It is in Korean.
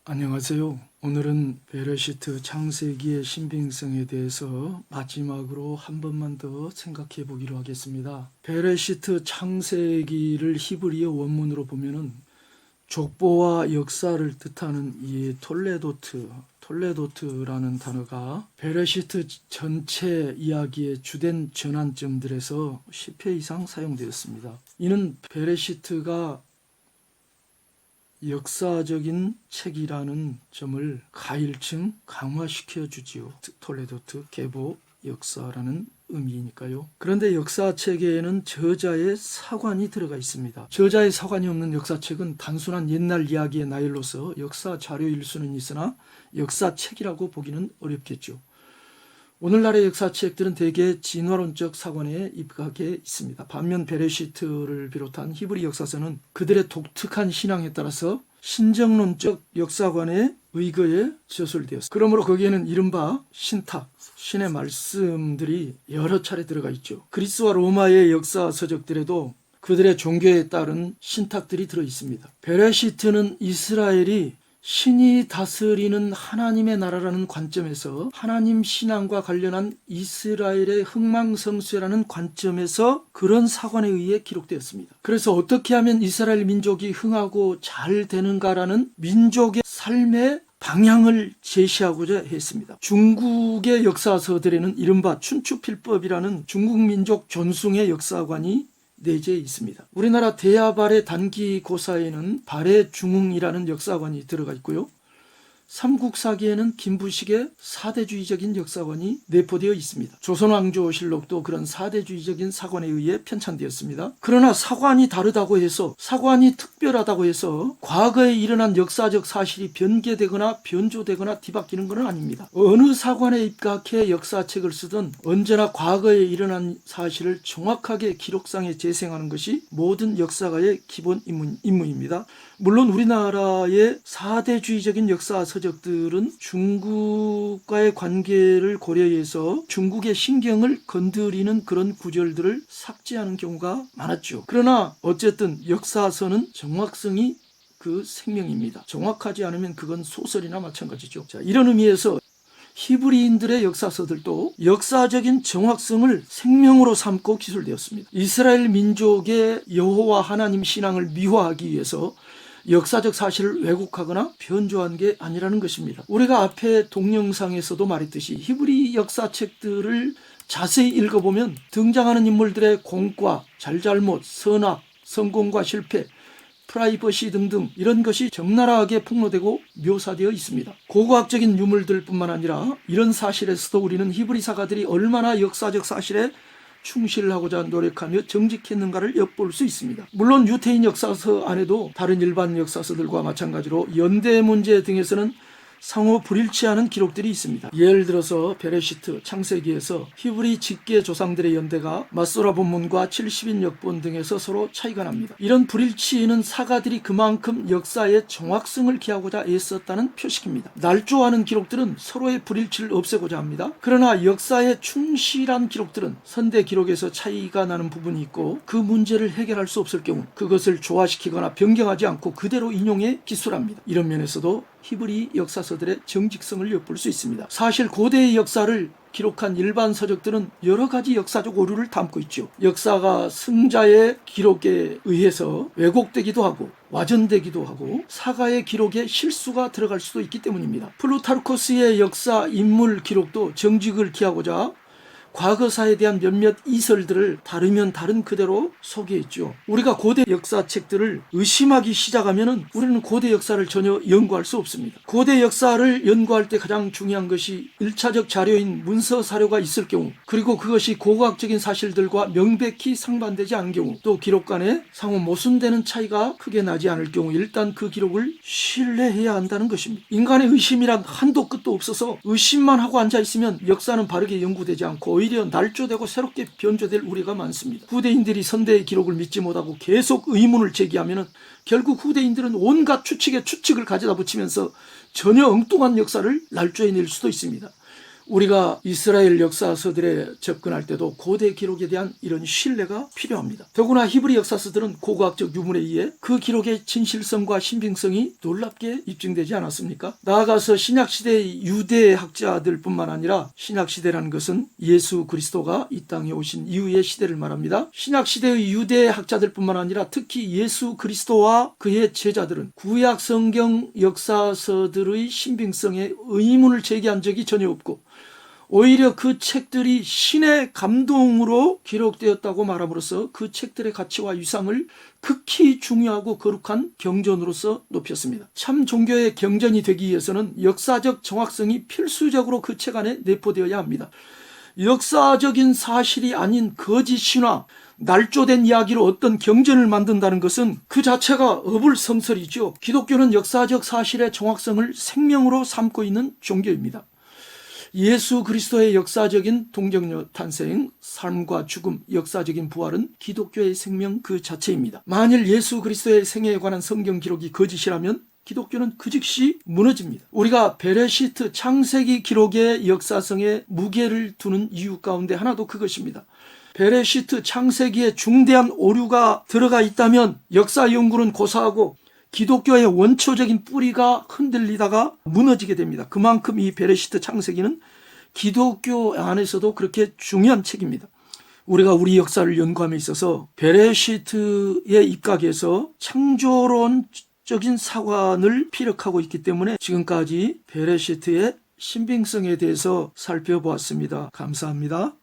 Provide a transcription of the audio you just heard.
안녕하세요. 오늘은 베레시트 창세기의 신빙성에 대해서 마지막으로 한 번만 더 생각해 보기로 하겠습니다. 베레시트 창세기를 히브리어 원문으로 보면은 족보와 역사를 뜻하는 이 톨레도트라는 단어가 베레시트 전체 이야기의 주된 전환점들에서 10회 이상 사용되었습니다. 이는 베레시트가 역사적인 책이라는 점을 가일층 강화시켜 주지요. 톨레도트 계보 역사라는 의미니까요. 그런데 역사책에는 저자의 사관이 들어가 있습니다. 저자의 사관이 없는 역사책은 단순한 옛날 이야기의 나열로서 역사 자료일 수는 있으나 역사책이라고 보기는 어렵겠죠. 오늘날의 역사책들은 대개 진화론적 사관에 입각해 있습니다. 반면 베레시트를 비롯한 히브리 역사서는 그들의 독특한 신앙에 따라서 신정론적 역사관에 의거해 저술되었습니다. 그러므로 거기에는 이른바 신탁, 신의 말씀들이 여러 차례 들어가 있죠. 그리스와 로마의 역사 서적들에도 그들의 종교에 따른 신탁들이 들어 있습니다. 베레시트는 이스라엘이 신이 다스리는 하나님의 나라라는 관점에서 하나님 신앙과 관련한 이스라엘의 흥망성쇠라는 관점에서 그런 사관에 의해 기록되었습니다. 그래서 어떻게 하면 이스라엘 민족이 흥하고 잘 되는가라는 민족의 삶의 방향을 제시하고자 했습니다. 중국의 역사서들에는 이른바 춘추필법이라는 중국 민족 존숭의 역사관이 내재해 있습니다. 우리나라 대야발의 단기고사에는 발해중흥이라는 역사관이 들어가 있고요. 삼국사기에는 김부식의 사대주의적인 역사관이 내포되어 있습니다. 조선왕조실록도 그런 사대주의적인 사관에 의해 편찬되었습니다. 그러나 사관이 다르다고 해서, 사관이 특별하다고 해서 과거에 일어난 역사적 사실이 변개되거나 변조되거나 뒤바뀌는 것은 아닙니다. 어느 사관에 입각해 역사책을 쓰든 언제나 과거에 일어난 사실을 정확하게 기록상에 재생하는 것이 모든 역사가의 기본 임무입니다. 물론 우리나라의 사대주의적인 역사 서적들은 중국과의 관계를 고려해서 중국의 신경을 건드리는 그런 구절들을 삭제하는 경우가 많았죠. 그러나 어쨌든 역사서는 정확성이 그 생명입니다. 정확하지 않으면 그건 소설이나 마찬가지죠. 자, 이런 의미에서 히브리인들의 역사서들도 역사적인 정확성을 생명으로 삼고 기술되었습니다. 이스라엘 민족의 여호와 하나님 신앙을 미화하기 위해서 역사적 사실을 왜곡하거나 변조한 게 아니라는 것입니다. 우리가 앞에 동영상에서도 말했듯이 히브리 역사책들을 자세히 읽어보면 등장하는 인물들의 공과 잘잘못, 선악, 성공과 실패, 프라이버시 등등 이런 것이 적나라하게 폭로되고 묘사되어 있습니다. 고고학적인 유물들뿐만 아니라 이런 사실에서도 우리는 히브리 사가들이 얼마나 역사적 사실에 충실하고자 노력하며 정직했는가를 엿볼 수 있습니다. 물론 유태인 역사서 안에도 다른 일반 역사서들과 마찬가지로 연대 문제 등에서는 상호 불일치하는 기록들이 있습니다. 예를 들어서 베레시트, 창세기에서 히브리 직계 조상들의 연대가 마소라 본문과 70인 역본 등에서 서로 차이가 납니다. 이런 불일치는 사가들이 그만큼 역사의 정확성을 기하고자 애썼다는 표식입니다. 날조하는 기록들은 서로의 불일치를 없애고자 합니다. 그러나 역사에 충실한 기록들은 선대 기록에서 차이가 나는 부분이 있고 그 문제를 해결할 수 없을 경우 그것을 조화시키거나 변경하지 않고 그대로 인용해 기술합니다. 이런 면에서도 히브리 역사서들의 정직성을 엿볼 수 있습니다. 사실 고대의 역사를 기록한 일반 서적들은 여러 가지 역사적 오류를 담고 있죠. 역사가 승자의 기록에 의해서 왜곡되기도 하고 와전되기도 하고 사가의 기록에 실수가 들어갈 수도 있기 때문입니다. 플루타르코스의 역사 인물 기록도 정직을 기하고자 과거사에 대한 몇몇 이설들을 다르면 다른 그대로 소개했죠. 우리가 고대 역사책들을 의심하기 시작하면 우리는 고대 역사를 전혀 연구할 수 없습니다. 고대 역사를 연구할 때 가장 중요한 것이 1차적 자료인 문서 사료가 있을 경우, 그리고 그것이 고고학적인 사실들과 명백히 상반되지 않은 경우, 또 기록 간에 상호 모순되는 차이가 크게 나지 않을 경우 일단 그 기록을 신뢰해야 한다는 것입니다. 인간의 의심이란 한도 끝도 없어서 의심만 하고 앉아있으면 역사는 바르게 연구되지 않고 오히려 날조되고 새롭게 변조될 우려가 많습니다. 후대인들이 선대의 기록을 믿지 못하고 계속 의문을 제기하면 결국 후대인들은 온갖 추측에 추측을 가져다 붙이면서 전혀 엉뚱한 역사를 날조해낼 수도 있습니다. 우리가 이스라엘 역사서들에 접근할 때도 고대 기록에 대한 이런 신뢰가 필요합니다. 더구나 히브리 역사서들은 고고학적 유물에 의해 그 기록의 진실성과 신빙성이 놀랍게 입증되지 않았습니까? 나아가서 신약시대의 유대 학자들뿐만 아니라, 신약시대라는 것은 예수 그리스도가 이 땅에 오신 이후의 시대를 말합니다. 신약시대의 유대 학자들뿐만 아니라 특히 예수 그리스도와 그의 제자들은 구약 성경 역사서들의 신빙성에 의문을 제기한 적이 전혀 없고, 오히려 그 책들이 신의 감동으로 기록되었다고 말함으로써 그 책들의 가치와 위상을 극히 중요하고 거룩한 경전으로서 높였습니다. 참 종교의 경전이 되기 위해서는 역사적 정확성이 필수적으로 그 책 안에 내포되어야 합니다. 역사적인 사실이 아닌 거짓 신화, 날조된 이야기로 어떤 경전을 만든다는 것은 그 자체가 어불성설이죠. 기독교는 역사적 사실의 정확성을 생명으로 삼고 있는 종교입니다. 예수 그리스도의 역사적인 동정녀 탄생, 삶과 죽음, 역사적인 부활은 기독교의 생명 그 자체입니다. 만일 예수 그리스도의 생애에 관한 성경 기록이 거짓이라면 기독교는 그 즉시 무너집니다. 우리가 베레시트 창세기 기록의 역사성에 무게를 두는 이유 가운데 하나도 그것입니다. 베레시트 창세기에 중대한 오류가 들어가 있다면 역사 연구는 고사하고 기독교의 원초적인 뿌리가 흔들리다가 무너지게 됩니다. 그만큼 이 베레시트 창세기는 기독교 안에서도 그렇게 중요한 책입니다. 우리가 우리 역사를 연구함에 있어서 베레시트의 입각에서 창조론적인 사관을 피력하고 있기 때문에 지금까지 베레시트의 신빙성에 대해서 살펴보았습니다. 감사합니다.